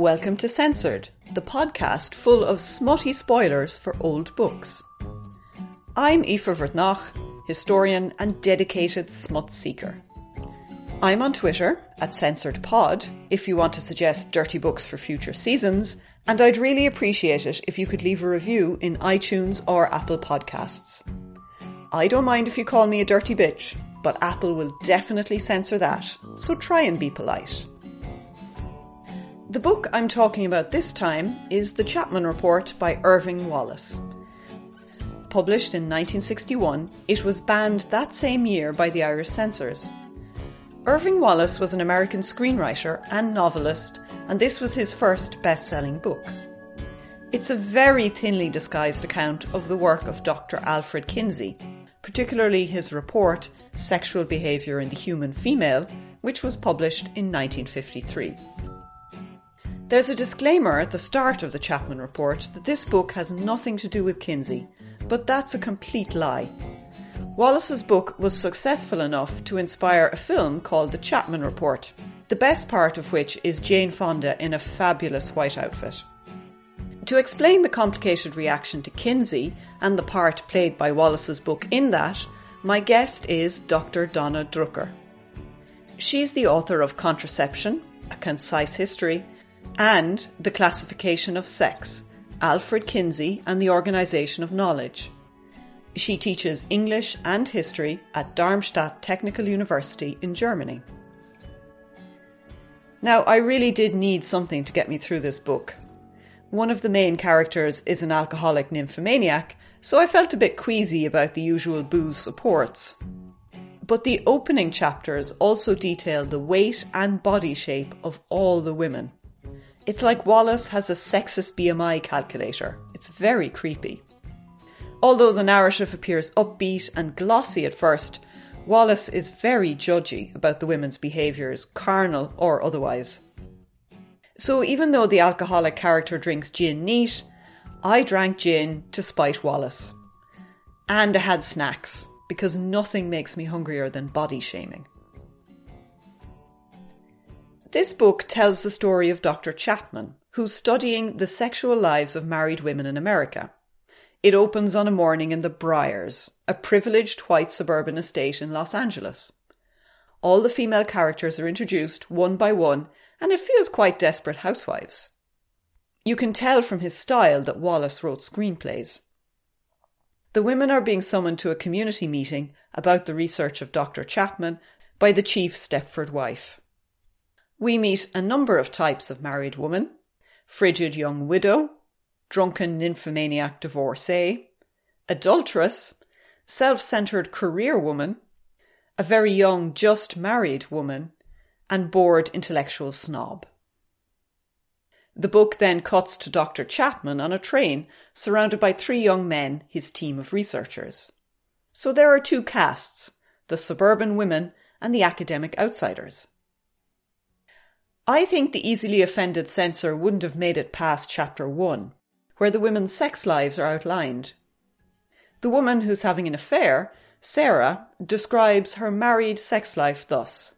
Welcome to Censored, the podcast full of smutty spoilers for old books. I'm Aoife Vertnach, historian and dedicated smut seeker. I'm on Twitter at censoredpod if you want to suggest dirty books for future seasons, and I'd really appreciate it if you could leave a review in iTunes or Apple Podcasts. I don't mind if you call me a dirty bitch, but Apple will definitely censor that, so try and be polite. The book I'm talking about this time is The Chapman Report by Irving Wallace. Published in 1961, it was banned that same year by the Irish censors. Irving Wallace was an American screenwriter and novelist, and this was his first best-selling book. It's a very thinly disguised account of the work of Dr. Alfred Kinsey, particularly his report, Sexual Behaviour in the Human Female, which was published in 1953. There's a disclaimer at the start of the Chapman Report that this book has nothing to do with Kinsey, but that's a complete lie. Wallace's book was successful enough to inspire a film called The Chapman Report, the best part of which is Jane Fonda in a fabulous white outfit. To explain the complicated reaction to Kinsey and the part played by Wallace's book in that, my guest is Dr. Donna Drucker. She's the author of Contraception, A Concise History, and The Classification of Sex, Alfred Kinsey and the Organisation of Knowledge. She teaches English and history at Darmstadt Technical University in Germany. Now, I really did need something to get me through this book. One of the main characters is an alcoholic nymphomaniac, so I felt a bit queasy about the usual booze supports. But the opening chapters also detail the weight and body shape of all the women. It's like Wallace has a sexist BMI calculator. It's very creepy. Although the narrative appears upbeat and glossy at first, Wallace is very judgy about the women's behaviours, carnal or otherwise. So even though the alcoholic character drinks gin neat, I drank gin to spite Wallace. And I had snacks, because nothing makes me hungrier than body shaming. This book tells the story of Dr. Chapman, who's studying the sexual lives of married women in America. It opens on a morning in the Briars, a privileged white suburban estate in Los Angeles. All the female characters are introduced one by one, and it feels quite Desperate Housewives. You can tell from his style that Wallace wrote screenplays. The women are being summoned to a community meeting about the research of Dr. Chapman by the chief Stepford wife. We meet a number of types of married woman: frigid young widow, drunken nymphomaniac divorcee, adulteress, self-centred career woman, a very young just married woman, and bored intellectual snob. The book then cuts to Dr. Chapman on a train surrounded by three young men, his team of researchers. So there are two castes, the suburban women and the academic outsiders. I think the easily offended censor wouldn't have made it past chapter 1, where the women's sex lives are outlined. The woman who's having an affair, Sarah, describes her married sex life thus.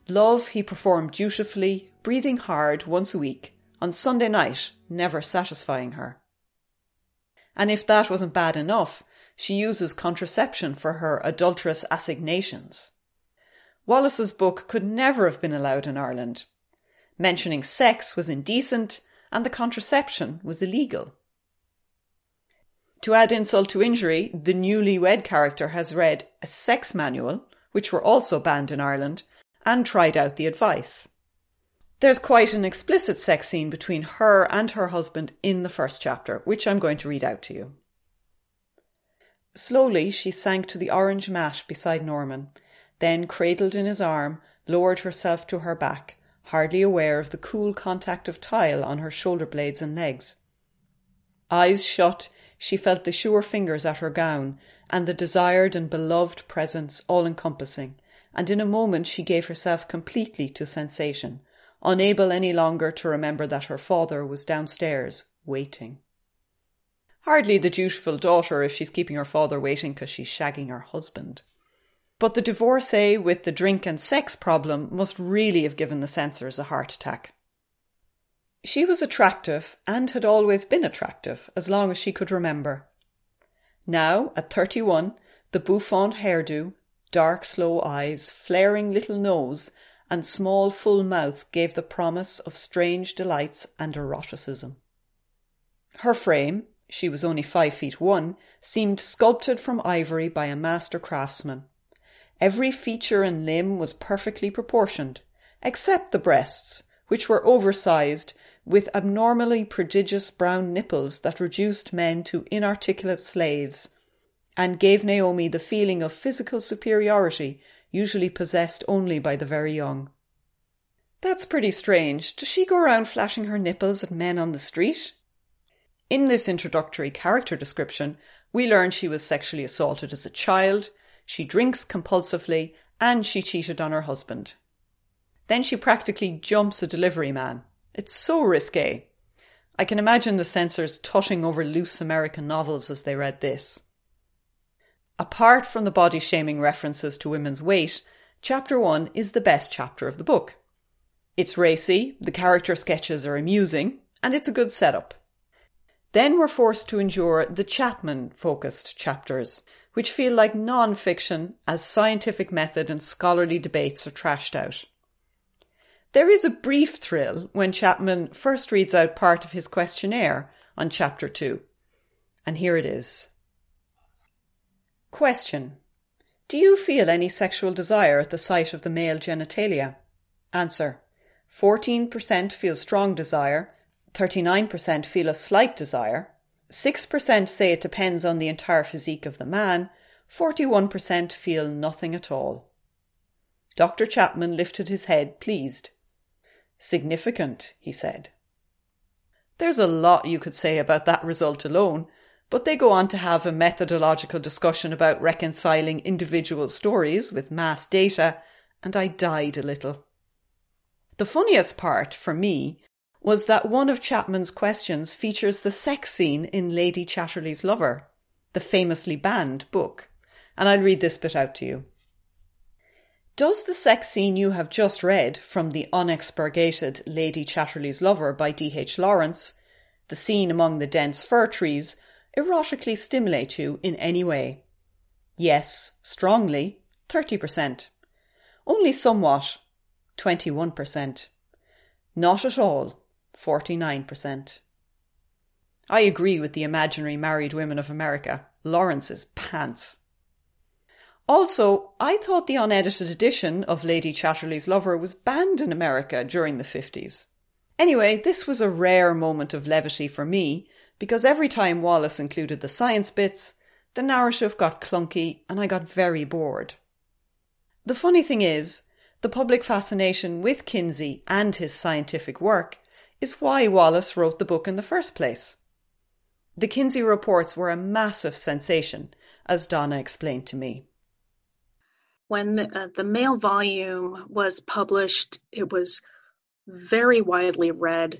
Love he performed dutifully, breathing hard once a week, on Sunday night, never satisfying her. And if that wasn't bad enough, she uses contraception for her adulterous assignations. Wallace's book could never have been allowed in Ireland. Mentioning sex was indecent, and the contraception was illegal. To add insult to injury, the newlywed character has read a sex manual, which were also banned in Ireland, and tried out the advice. There's quite an explicit sex scene between her and her husband in the first chapter, which I'm going to read out to you. Slowly she sank to the orange mat beside Norman, then, cradled in his arm, lowered herself to her back, hardly aware of the cool contact of tile on her shoulder blades and legs. Eyes shut, she felt the sure fingers at her gown, and the desired and beloved presence all-encompassing, and in a moment she gave herself completely to sensation, unable any longer to remember that her father was downstairs, waiting. Hardly the dutiful daughter if she's keeping her father waiting because she's shagging her husband. But the divorcee with the drink and sex problem must really have given the censors a heart attack. She was attractive and had always been attractive as long as she could remember. Now, at 31, the bouffant hairdo, dark slow eyes, flaring little nose and small full mouth gave the promise of strange delights and eroticism. Her frame, she was only 5'1", seemed sculpted from ivory by a master craftsman. Every feature and limb was perfectly proportioned, except the breasts, which were oversized with abnormally prodigious brown nipples that reduced men to inarticulate slaves and gave Naomi the feeling of physical superiority usually possessed only by the very young. That's pretty strange. Does she go around flashing her nipples at men on the street? In this introductory character description, we learn she was sexually assaulted as a child, she drinks compulsively, and she cheated on her husband. Then she practically jumps a delivery man. It's so risque. I can imagine the censors tutting over loose American novels as they read this. Apart from the body-shaming references to women's weight, Chapter 1 is the best chapter of the book. It's racy, the character sketches are amusing, and it's a good setup. Then we're forced to endure the Chapman-focused chapters, which feel like non-fiction as scientific method and scholarly debates are trashed out. There is a brief thrill when Chapman first reads out part of his questionnaire on Chapter 2. And here it is. Question. Do you feel any sexual desire at the sight of the male genitalia? Answer. 14% feel strong desire, 39% feel a slight desire, 6% say it depends on the entire physique of the man, 41% feel nothing at all. Dr. Chapman lifted his head, pleased. Significant, he said. There's a lot you could say about that result alone, but they go on to have a methodological discussion about reconciling individual stories with mass data, and I died a little. The funniest part, for me, was that one of Chapman's questions features the sex scene in Lady Chatterley's Lover, the famously banned book, and I'll read this bit out to you. Does the sex scene you have just read from the unexpurgated Lady Chatterley's Lover by D.H. Lawrence, the scene among the dense fir trees, erotically stimulate you in any way? Yes, strongly, 30%. Only somewhat, 21%. Not at all, 49%. I agree with the imaginary married women of America. Lawrence is pants. Also, I thought the unedited edition of Lady Chatterley's Lover was banned in America during the 50s. Anyway, this was a rare moment of levity for me, because every time Wallace included the science bits, the narrative got clunky and I got very bored. The funny thing is, the public fascination with Kinsey and his scientific work is why Wallace wrote the book in the first place. The Kinsey reports were a massive sensation, as Donna explained to me. When the male volume was published, it was very widely read.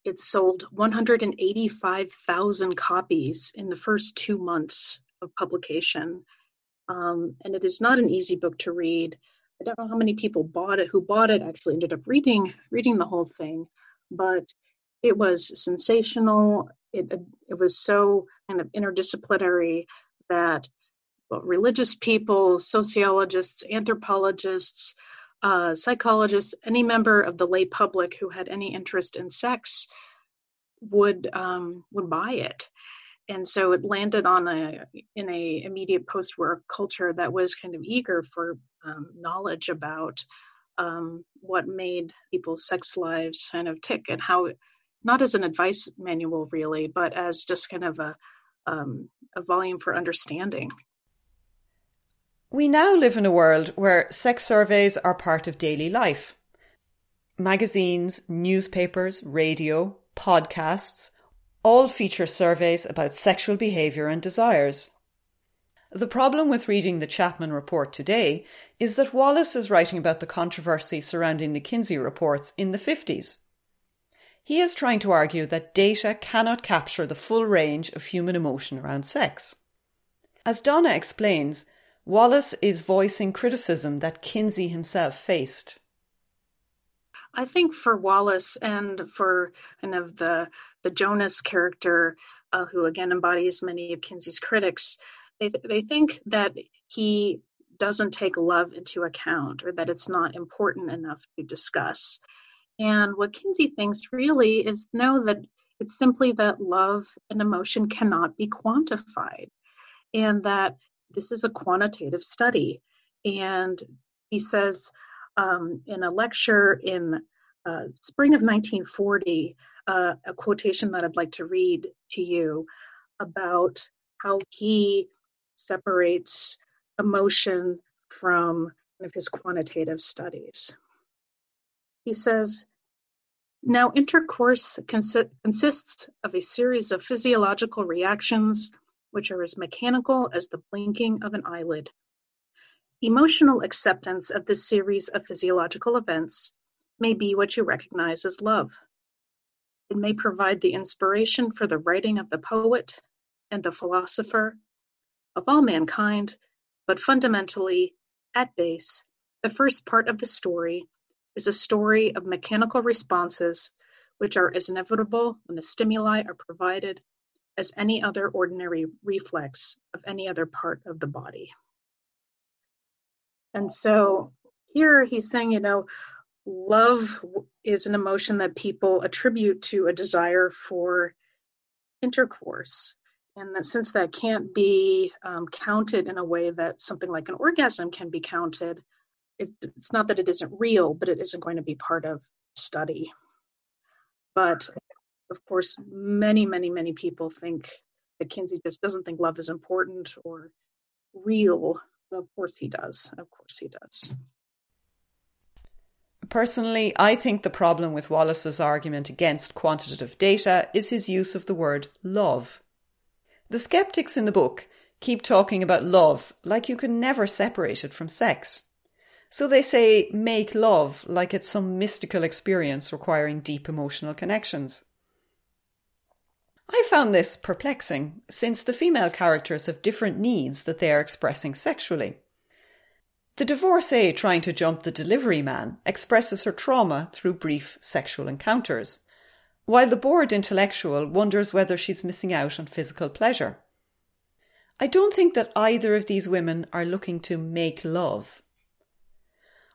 It sold 185,000 copies in the first 2 months of publication. And it is not an easy book to read. I don't know how many people bought it. Who bought it actually ended up reading the whole thing, but it was sensational. It was so kind of interdisciplinary that religious people, sociologists, anthropologists, psychologists, any member of the lay public who had any interest in sex would buy it. And so it landed in a immediate post-war culture that was kind of eager for knowledge about what made people's sex lives kind of tick, and how, not as an advice manual really, but as just kind of a volume for understanding. We now live in a world where sex surveys are part of daily life. Magazines, newspapers, radio, podcasts all feature surveys about sexual behaviour and desires. The problem with reading the Chapman report today is that Wallace is writing about the controversy surrounding the Kinsey reports in the 50s. He is trying to argue that data cannot capture the full range of human emotion around sex. As Donna explains, Wallace is voicing criticism that Kinsey himself faced. I think for Wallace and for kind of the Jonas character, who again embodies many of Kinsey's critics, they think that he doesn't take love into account, or that it's not important enough to discuss. And what Kinsey thinks really is that it's simply that love and emotion cannot be quantified, and that this is a quantitative study. And he says in a lecture in spring of 1940, a quotation that I'd like to read to you about how he separates emotion from one of his quantitative studies. He says, "Now intercourse consists of a series of physiological reactions which are as mechanical as the blinking of an eyelid. Emotional acceptance of this series of physiological events may be what you recognize as love. It may provide the inspiration for the writing of the poet and the philosopher, of all mankind, but fundamentally, at base, the first part of the story is a story of mechanical responses which are as inevitable when the stimuli are provided as any other ordinary reflex of any other part of the body." And so here he's saying, love is an emotion that people attribute to a desire for intercourse. And that since that can't be counted in a way that something like an orgasm can be counted, it's not that it isn't real, but it isn't going to be part of study. But of course, many, many, many people think that Kinsey just doesn't think love is important or real. Of course he does. Of course he does. Personally, I think the problem with Wallace's argument against quantitative data is his use of the word love. The skeptics in the book keep talking about love like you can never separate it from sex. So they say make love like it's some mystical experience requiring deep emotional connections. I found this perplexing, since the female characters have different needs that they are expressing sexually. The divorcee trying to jump the delivery man expresses her trauma through brief sexual encounters, while the bored intellectual wonders whether she's missing out on physical pleasure. I don't think that either of these women are looking to make love.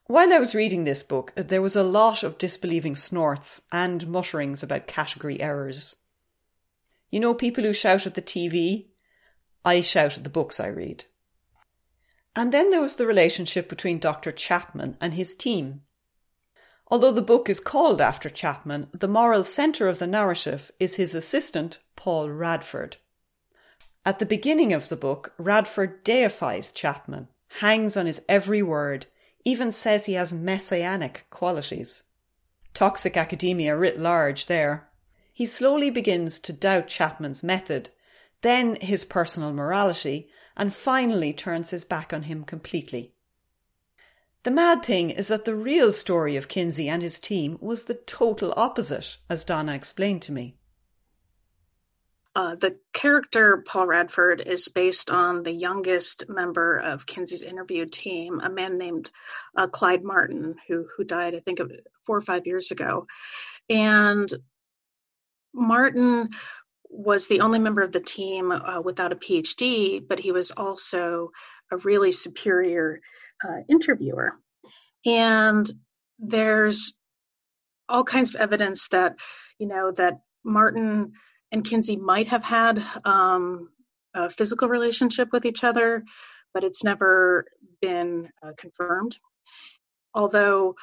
While I was reading this book, there was a lot of disbelieving snorts and mutterings about category errors. You know, people who shout at the TV? I shout at the books I read. And then there was the relationship between Dr. Chapman and his team. Although the book is called after Chapman, the moral centre of the narrative is his assistant, Paul Radford. At the beginning of the book, Radford deifies Chapman, hangs on his every word, even says he has messianic qualities. Toxic academia writ large there. He slowly begins to doubt Chapman's method, then his personal morality, and finally turns his back on him completely. The mad thing is that the real story of Kinsey and his team was the total opposite, as Donna explained to me. The character Paul Radford is based on the youngest member of Kinsey's interview team, a man named Clyde Martin, who died, I think, 4 or 5 years ago. And Martin was the only member of the team without a PhD, but he was also a really superior interviewer. And there's all kinds of evidence that, that Martin and Kinsey might have had a physical relationship with each other, but it's never been confirmed. Although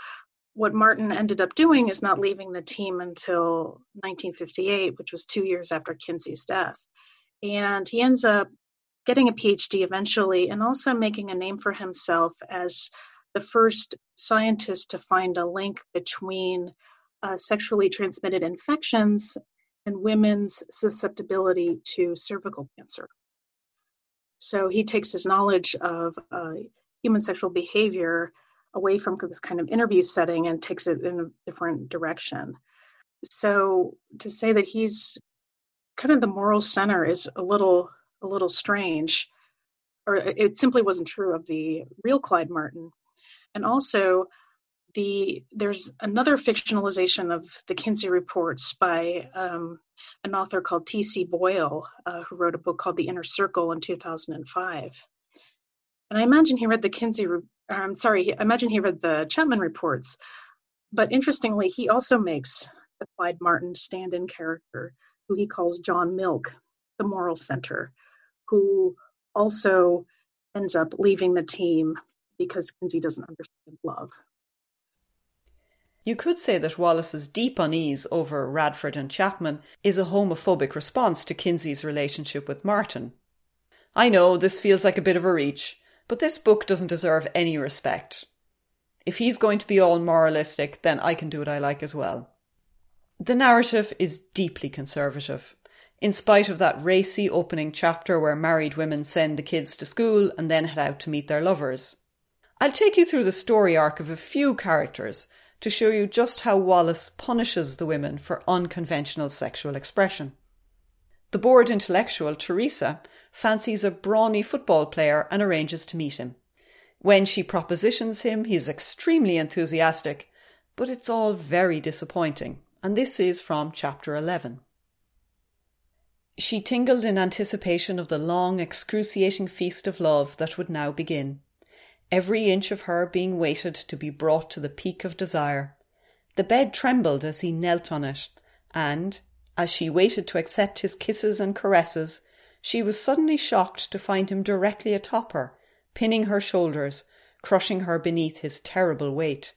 what Martin ended up doing is not leaving the team until 1958, which was 2 years after Kinsey's death. And he ends up getting a PhD eventually, and also making a name for himself as the first scientist to find a link between sexually transmitted infections and women's susceptibility to cervical cancer. So he takes his knowledge of human sexual behavior away from this kind of interview setting and takes it in a different direction. So to say that he's kind of the moral center is a little strange, or it simply wasn't true of the real Clyde Martin. And also, There's another fictionalization of the Kinsey reports by an author called T.C. Boyle, who wrote a book called The Inner Circle in 2005. And I imagine he read I imagine he read the Chapman reports. But interestingly, he also makes the Clyde Martin stand-in character, who he calls John Milk, the moral center, who also ends up leaving the team because Kinsey doesn't understand love. You could say that Wallace's deep unease over Radford and Chapman is a homophobic response to Kinsey's relationship with Martin. I know this feels like a bit of a reach, but this book doesn't deserve any respect. If he's going to be all moralistic, then I can do what I like as well. The narrative is deeply conservative, in spite of that racy opening chapter where married women send the kids to school and then head out to meet their lovers. I'll take you through the story arc of a few characters to show you just how Wallace punishes the women for unconventional sexual expression. The bored intellectual, Teresa, fancies a brawny football player and arranges to meet him. When she propositions him, he's extremely enthusiastic, but it's all very disappointing, and this is from chapter 11. She tingled in anticipation of the long, excruciating feast of love that would now begin. Every inch of her being weighted to be brought to the peak of desire. The bed trembled as he knelt on it, and, as she waited to accept his kisses and caresses, she was suddenly shocked to find him directly atop her, pinning her shoulders, crushing her beneath his terrible weight.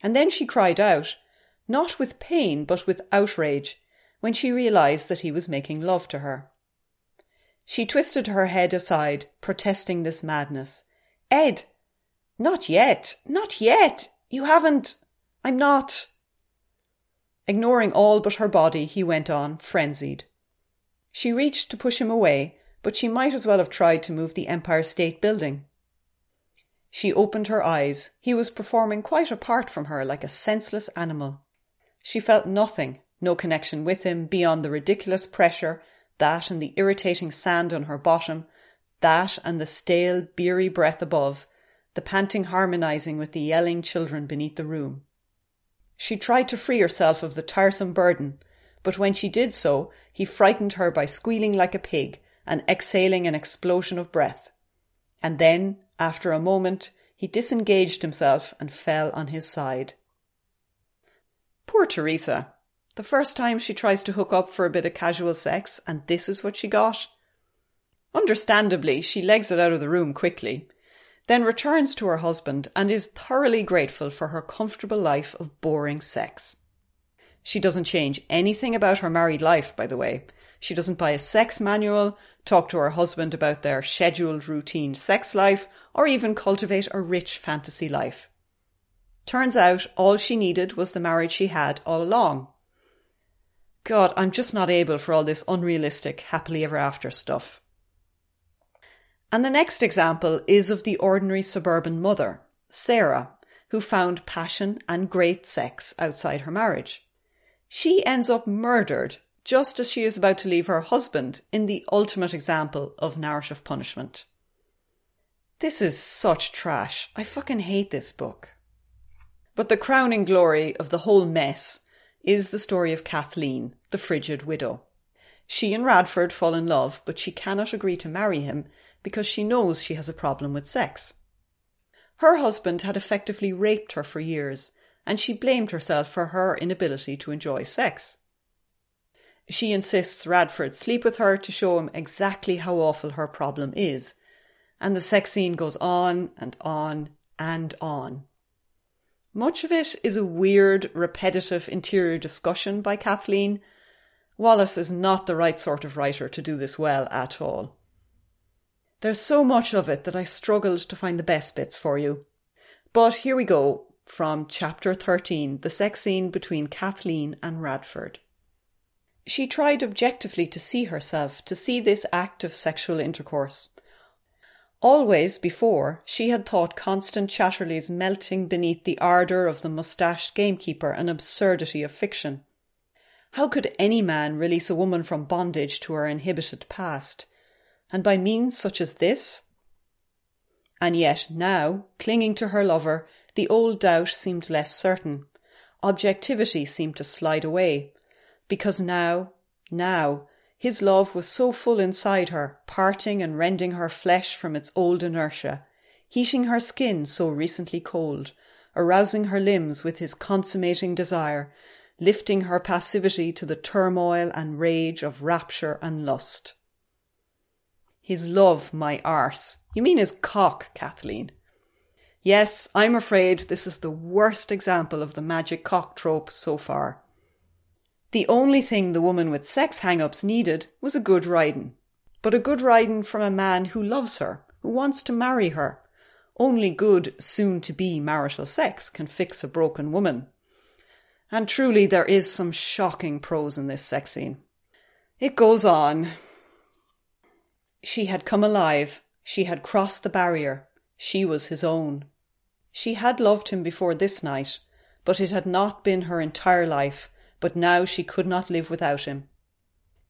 And then she cried out, not with pain but with outrage, when she realised that he was making love to her. She twisted her head aside, protesting this madness. Ed! Not yet! Not yet! You haven't! I'm not! Ignoring all but her body, he went on, frenzied. She reached to push him away, but she might as well have tried to move the Empire State Building. She opened her eyes. He was performing quite apart from her like a senseless animal. She felt nothing, no connection with him beyond the ridiculous pressure, that and the irritating sand on her bottom, that and the stale, beery breath above, the panting harmonising with the yelling children beneath the room. She tried to free herself of the tiresome burden, but when she did so, he frightened her by squealing like a pig and exhaling an explosion of breath. And then, after a moment, he disengaged himself and fell on his side. Poor Teresa. The first time she tries to hook up for a bit of casual sex, and this is what she got. Understandably, she legs it out of the room quickly, then returns to her husband and is thoroughly grateful for her comfortable life of boring sex. She doesn't change anything about her married life, by the way. She doesn't buy a sex manual, talk to her husband about their scheduled routine sex life, or even cultivate a rich fantasy life. Turns out all she needed was the marriage she had all along. God, I'm just not able for all this unrealistic happily ever after stuff. And the next example is of the ordinary suburban mother, Sarah, who found passion and great sex outside her marriage. She ends up murdered just as she is about to leave her husband in the ultimate example of narrative punishment. This is such trash. I fucking hate this book. But the crowning glory of the whole mess is the story of Kathleen, the frigid widow. She and Radford fall in love, but she cannot agree to marry him because she knows she has a problem with sex. Her husband had effectively raped her for years, and she blamed herself for her inability to enjoy sex. She insists Radford sleep with her to show him exactly how awful her problem is, and the sex scene goes on and on and on. Much of it is a weird, repetitive interior discussion by Kathleen. Wallace is not the right sort of writer to do this well at all. There's so much of it that I struggled to find the best bits for you. But here we go, from chapter 13, the sex scene between Kathleen and Radford. She tried objectively to see herself, to see this act of sexual intercourse. Always before, she had thought Constant Chatterley's melting beneath the ardour of the moustached gamekeeper an absurdity of fiction. How could any man release a woman from bondage to her inhibited past? And by means such as this? And yet now, clinging to her lover, The old doubt seemed less certain. Objectivity seemed to slide away. Because now, his love was so full inside her, parting and rending her flesh from its old inertia, heating her skin so recently cold, arousing her limbs with his consummating desire, lifting her passivity to the turmoil and rage of rapture and lust. His love, my arse. You mean his cock, Kathleen. Yes, I'm afraid this is the worst example of the magic cock trope so far. The only thing the woman with sex hang-ups needed was a good riding. But a good riding from a man who loves her, who wants to marry her. Only good, soon-to-be marital sex can fix a broken woman. And truly there is some shocking prose in this sex scene. It goes on. She had come alive. She had crossed the barrier. She was his own. She had loved him before this night, but it had not been her entire life, but now she could not live without him.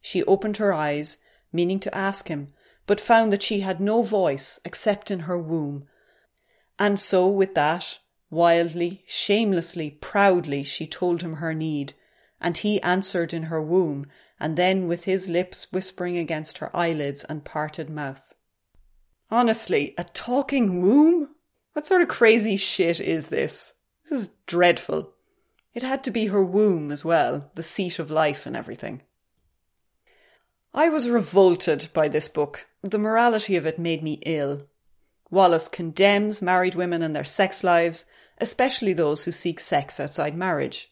She opened her eyes, meaning to ask him, but found that she had no voice except in her womb. And so with that, wildly, shamelessly, proudly, she told him her need, and he answered in her womb, and then with his lips whispering against her eyelids and parted mouth. Honestly, a talking womb? What sort of crazy shit is this? This is dreadful. It had to be her womb as well, the seat of life and everything. I was revolted by this book. The morality of it made me ill. Wallace condemns married women and their sex lives, especially those who seek sex outside marriage.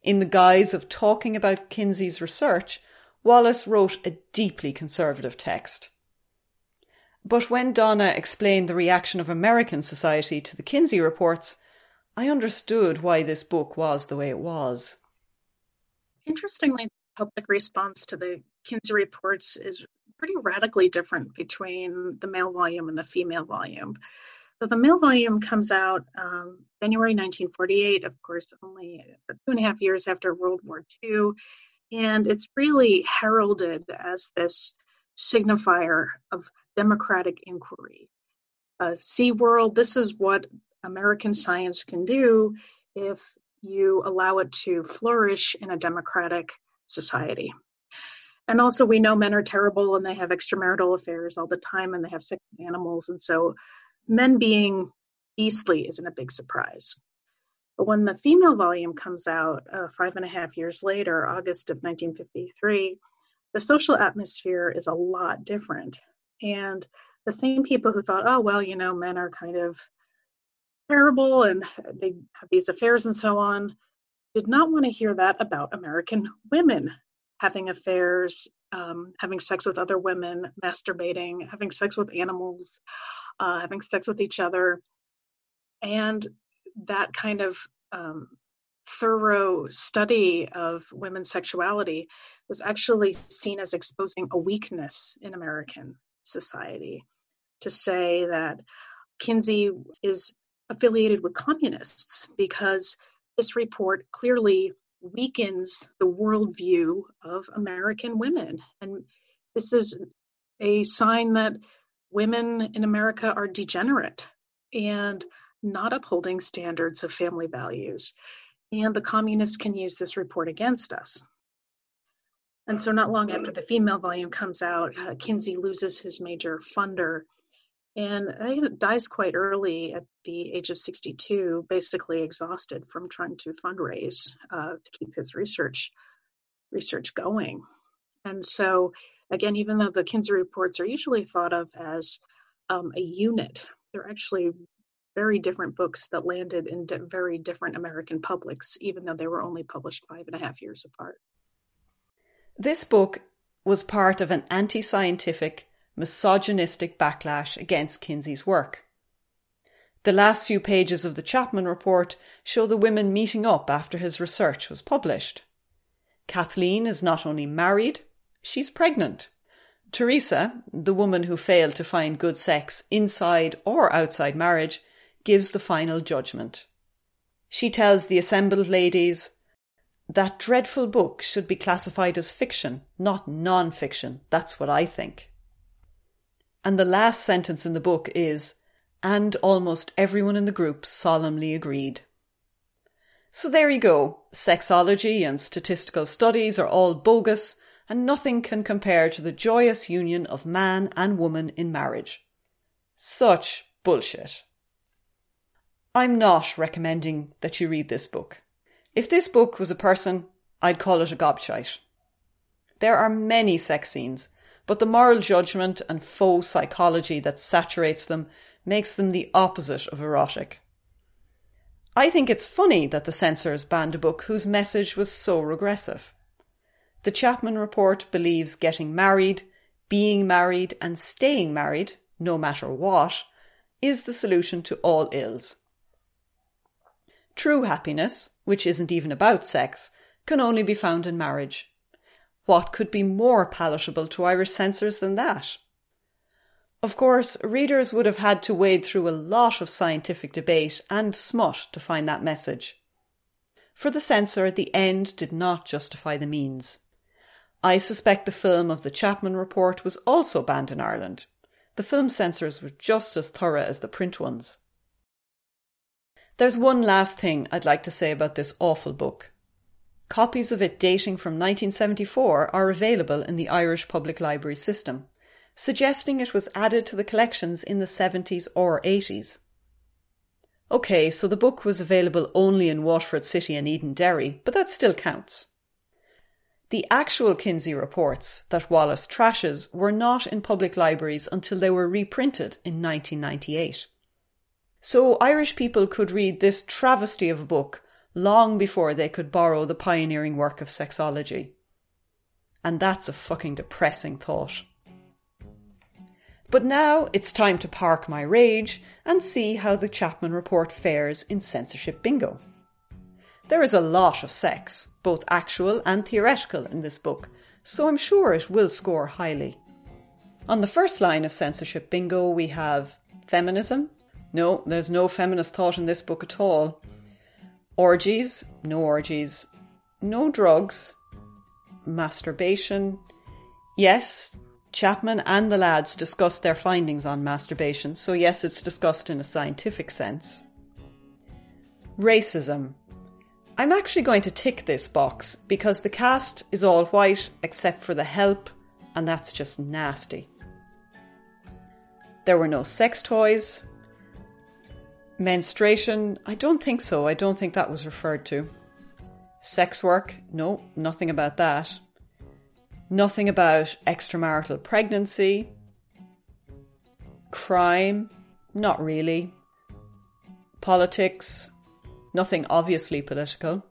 In the guise of talking about Kinsey's research, Wallace wrote a deeply conservative text. But when Donna explained the reaction of American society to the Kinsey reports, I understood why this book was the way it was. Interestingly, the public response to the Kinsey reports is pretty radically different between the male volume and the female volume. So the male volume comes out January 1948, of course, only 2.5 years after World War II, and it's really heralded as this signifier of democratic inquiry. See, world, this is what American science can do if you allow it to flourish in a democratic society. And also, we know men are terrible and they have extramarital affairs all the time and they have sex with animals. And so men being beastly isn't a big surprise. But when the female volume comes out 5.5 years later, August of 1953, the social atmosphere is a lot different. And the same people who thought, oh, well, you know, men are kind of terrible and they have these affairs and so on, did not want to hear that about American women having affairs, having sex with other women, masturbating, having sex with animals, having sex with each other. And that kind of thorough study of women's sexuality was actually seen as exposing a weakness in American society. To say that Kinsey is affiliated with communists because this report clearly weakens the worldview of American women. And this is a sign that women in America are degenerate and not upholding standards of family values. And the communists can use this report against us. And so not long after the female volume comes out, Kinsey loses his major funder and he dies quite early at the age of 62, basically exhausted from trying to fundraise to keep his research going. And so, again, even though the Kinsey reports are usually thought of as a unit, they're actually very different books that landed in very different American publics, even though they were only published 5.5 years apart. This book was part of an anti-scientific, misogynistic backlash against Kinsey's work. The last few pages of the Chapman report show the women meeting up after his research was published. Kathleen is not only married, she's pregnant. Teresa, the woman who failed to find good sex inside or outside marriage, gives the final judgment. She tells the assembled ladies, "That dreadful book should be classified as fiction, not non-fiction. That's what I think." And the last sentence in the book is, And almost everyone in the group solemnly agreed. So there you go. Sexology and statistical studies are all bogus, and nothing can compare to the joyous union of man and woman in marriage. Such bullshit. I'm not recommending that you read this book. If this book was a person, I'd call it a gobshite. There are many sex scenes, but the moral judgment and faux psychology that saturates them makes them the opposite of erotic. I think it's funny that the censors banned a book whose message was so regressive. The Chapman report believes getting married, being married and staying married, no matter what, is the solution to all ills. True happiness, which isn't even about sex, can only be found in marriage. What could be more palatable to Irish censors than that? Of course, readers would have had to wade through a lot of scientific debate and smut to find that message. For the censor, the end did not justify the means. I suspect the film of the Chapman report was also banned in Ireland. The film censors were just as thorough as the print ones. There's one last thing I'd like to say about this awful book. Copies of it dating from 1974 are available in the Irish Public Library system, suggesting it was added to the collections in the 70s or 80s. OK, so the book was available only in Waterford City and Eden Derry, but that still counts. The actual Kinsey reports that Wallace trashes were not in public libraries until they were reprinted in 1998. So Irish people could read this travesty of a book long before they could borrow the pioneering work of sexology. And that's a fucking depressing thought. But now it's time to park my rage and see how the Chapman report fares in censorship bingo. There is a lot of sex, both actual and theoretical, in this book, so I'm sure it will score highly. On the first line of censorship bingo we have feminism. No, there's no feminist thought in this book at all. Orgies. No orgies. No drugs. Masturbation. Yes, Chapman and the lads discussed their findings on masturbation, so yes, it's discussed in a scientific sense. Racism. I'm actually going to tick this box because the cast is all white except for the help, and that's just nasty. There were no sex toys. Menstruation, I don't think so. I don't think that was referred to. Sex work, no, nothing about that. Nothing about extramarital pregnancy. Crime, not really. Politics, nothing obviously political.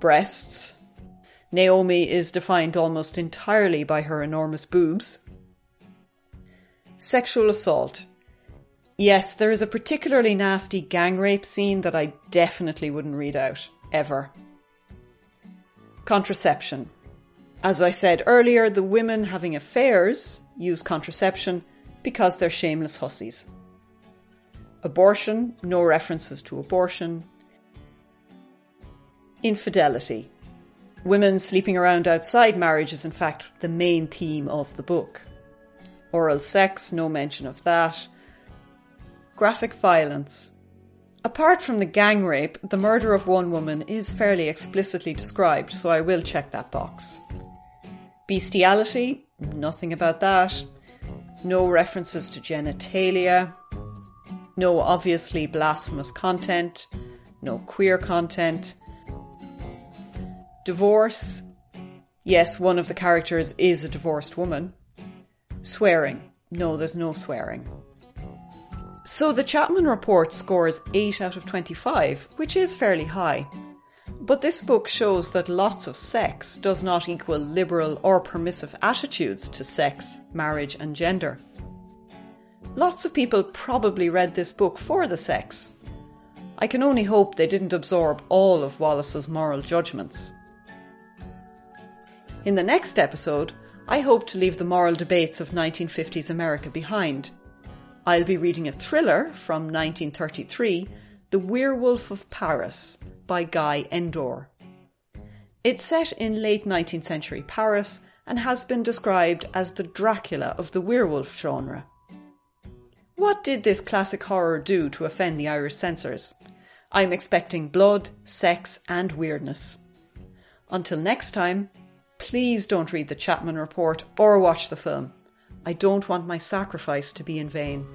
Breasts. Naomi is defined almost entirely by her enormous boobs. Sexual assault. Yes, there is a particularly nasty gang rape scene that I definitely wouldn't read out, ever. Contraception. As I said earlier, the women having affairs use contraception because they're shameless hussies. Abortion, no references to abortion. Infidelity. Women sleeping around outside marriage is in fact the main theme of the book. Oral sex, no mention of that. Graphic violence. Apart from the gang rape, the murder of one woman is fairly explicitly described, so I will check that box. Bestiality, nothing about that. No references to genitalia. No obviously blasphemous content. No queer content. Divorce. Yes, one of the characters is a divorced woman. Swearing. No, there's no swearing. So the Chapman report scores 8 out of 25, which is fairly high. But this book shows that lots of sex does not equal liberal or permissive attitudes to sex, marriage and gender. Lots of people probably read this book for the sex. I can only hope they didn't absorb all of Wallace's moral judgments. In the next episode, I hope to leave the moral debates of 1950s America behind. I'll be reading a thriller from 1933, The Werewolf of Paris, by Guy Endore. It's set in late 19th century Paris and has been described as the Dracula of the werewolf genre. What did this classic horror do to offend the Irish censors? I'm expecting blood, sex and weirdness. Until next time, please don't read the Chapman report or watch the film. I don't want my sacrifice to be in vain.